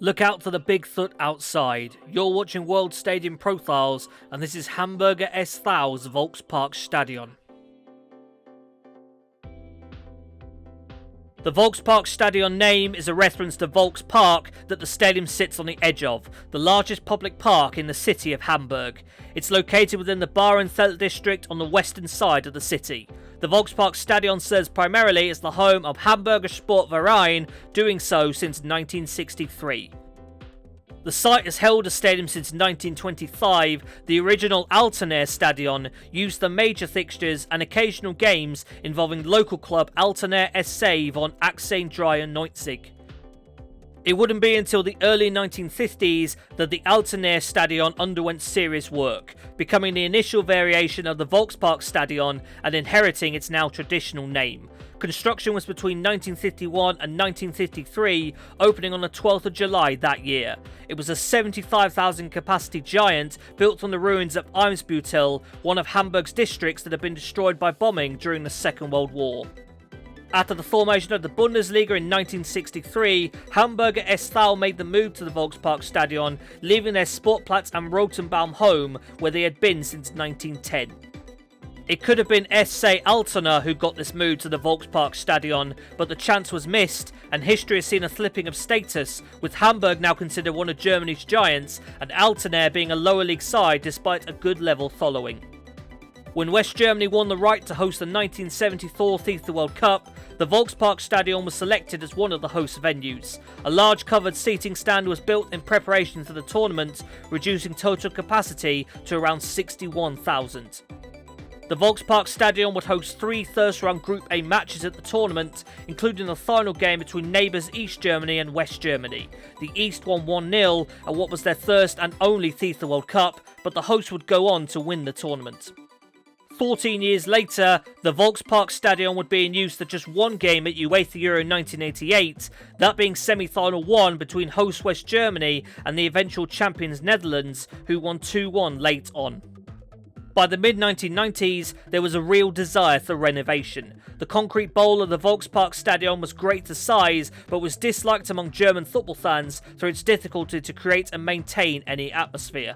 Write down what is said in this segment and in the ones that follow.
Look out for the big thut outside. You're watching World Stadium Profiles, and this is Hamburger SV's Volksparkstadion. The Volksparkstadion name is a reference to Volkspark that the stadium sits on the edge of, the largest public park in the city of Hamburg. It's located within the Bahrenfeld district on the western side of the city. The Volksparkstadion serves primarily as the home of Hamburger Sportverein, doing so since 1963. The site has held a stadium since 1925. The original Altenaer Stadion used the major fixtures and occasional games involving local club Altenaer SC von 1893. It wouldn't be until the early 1950s that the Altenaer Stadion underwent serious work, becoming the initial variation of the Volksparkstadion and inheriting its now traditional name. Construction was between 1951 and 1953, opening on the 12th of July that year. It was a 75,000 capacity giant built on the ruins of Eimsbüttel, one of Hamburg's districts that had been destroyed by bombing during the Second World War. After the formation of the Bundesliga in 1963, Hamburger SV made the move to the Volksparkstadion, leaving their Sportplatz am Rotenbaum home, where they had been since 1910. It could have been SC Altona who got this move to the Volksparkstadion, but the chance was missed, and history has seen a flipping of status, with Hamburg now considered one of Germany's giants, and Altenaer being a lower league side despite a good level following. When West Germany won the right to host the 1974 FIFA World Cup, the Volksparkstadion was selected as one of the host venues. A large covered seating stand was built in preparation for the tournament, reducing total capacity to around 61,000. The Volksparkstadion would host 3 first-round Group A matches at the tournament, including the final game between neighbours East Germany and West Germany. The East won 1-0 at what was their first and only FIFA World Cup, but the hosts would go on to win the tournament. 14 years later, the Volksparkstadion would be in use for just one game at UEFA Euro 1988, that being semi-final 1 between host West Germany and the eventual champions Netherlands, who won 2-1 late on. By the mid-1990s, there was a real desire for renovation. The concrete bowl of the Volksparkstadion was great to size, but was disliked among German football fans through its difficulty to create and maintain any atmosphere.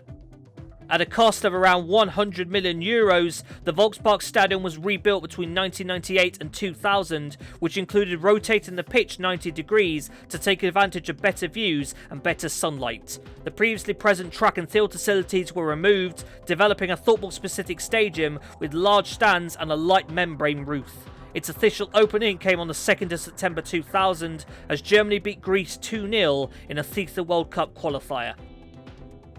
At a cost of around €100 million, the Volksparkstadion was rebuilt between 1998 and 2000, which included rotating the pitch 90 degrees to take advantage of better views and better sunlight. The previously present track and field facilities were removed, developing a football-specific stadium with large stands and a light membrane roof. Its official opening came on the 2nd of September 2000 as Germany beat Greece 2-0 in a FIFA World Cup qualifier.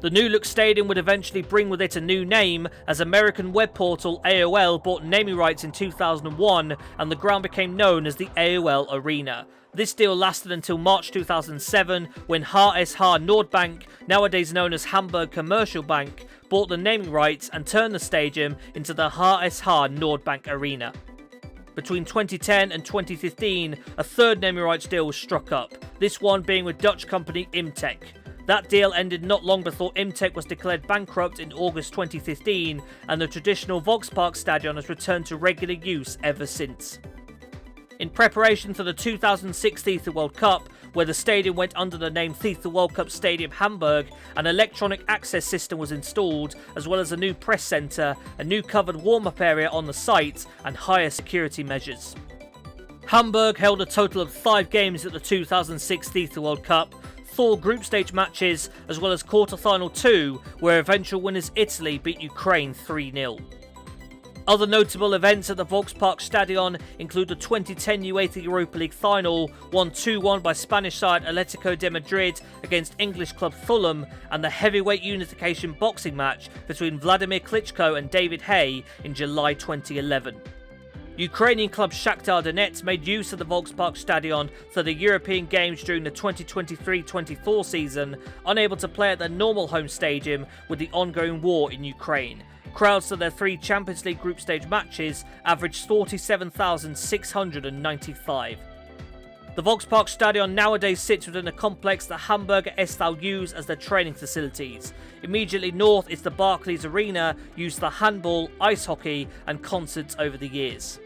The new-look stadium would eventually bring with it a new name, as American web portal AOL bought naming rights in 2001, and the ground became known as the AOL Arena. This deal lasted until March 2007, when HSH Nordbank, nowadays known as Hamburg Commercial Bank, bought the naming rights and turned the stadium into the HSH Nordbank Arena. Between 2010 and 2015, a third naming rights deal was struck up, this one being with Dutch company Imtech. That deal ended not long before Imtech was declared bankrupt in August 2015, and the traditional Volksparkstadion has returned to regular use ever since. In preparation for the 2006 FIFA World Cup, where the stadium went under the name FIFA World Cup Stadium Hamburg, an electronic access system was installed, as well as a new press centre, a new covered warm-up area on the site, and higher security measures. Hamburg held a total of 5 games at the 2006 FIFA World Cup, 4 group stage matches, as well as quarter-final 2, where eventual winners Italy beat Ukraine 3-0. Other notable events at the Volksparkstadion include the 2010 UEFA Europa League final, won 2-1 by Spanish side Atletico de Madrid against English club Fulham, and the heavyweight unification boxing match between Vladimir Klitschko and David Haye in July 2011. Ukrainian club Shakhtar Donetsk made use of the Volksparkstadion for the European Games during the 2023-24 season, unable to play at their normal home stadium with the ongoing war in Ukraine. Crowds to their 3 Champions League group stage matches averaged 47,695. The Volksparkstadion nowadays sits within a complex that Hamburger SV use as their training facilities. Immediately north is the Barclays Arena, used for handball, ice hockey and concerts over the years.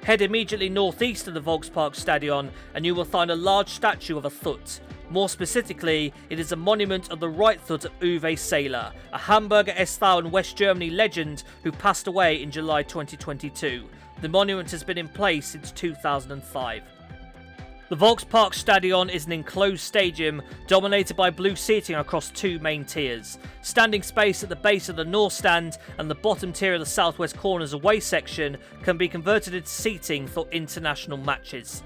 Head immediately northeast of the Volksparkstadion and you will find a large statue of a thut. More specifically, it is a monument of the right foot of Uwe Seeler, a Hamburger SV and West Germany legend who passed away in July 2022. The monument has been in place since 2005. The Volksparkstadion is an enclosed stadium dominated by blue seating across two main tiers. Standing space at the base of the north stand and the bottom tier of the southwest corner's away section can be converted into seating for international matches.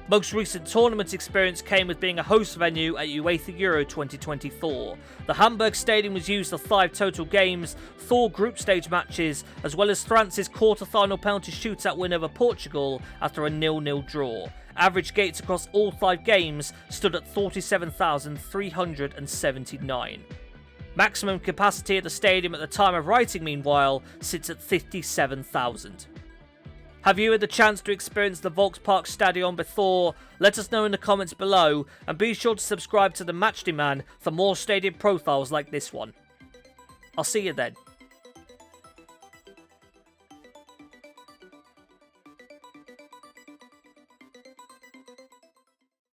Most recent tournament experience came with being a host venue at UEFA Euro 2024. The Hamburg Stadium was used for 5 total games, 4 group stage matches, as well as France's quarter-final penalty shootout win over Portugal after a 0-0 draw. Average gates across all 5 games stood at 47,379. Maximum capacity at the stadium at the time of writing, meanwhile, sits at 57,000. Have you had the chance to experience the Volksparkstadion before? Let us know in the comments below, and be sure to subscribe to the Matchday Man for more stadium profiles like this one. I'll see you then.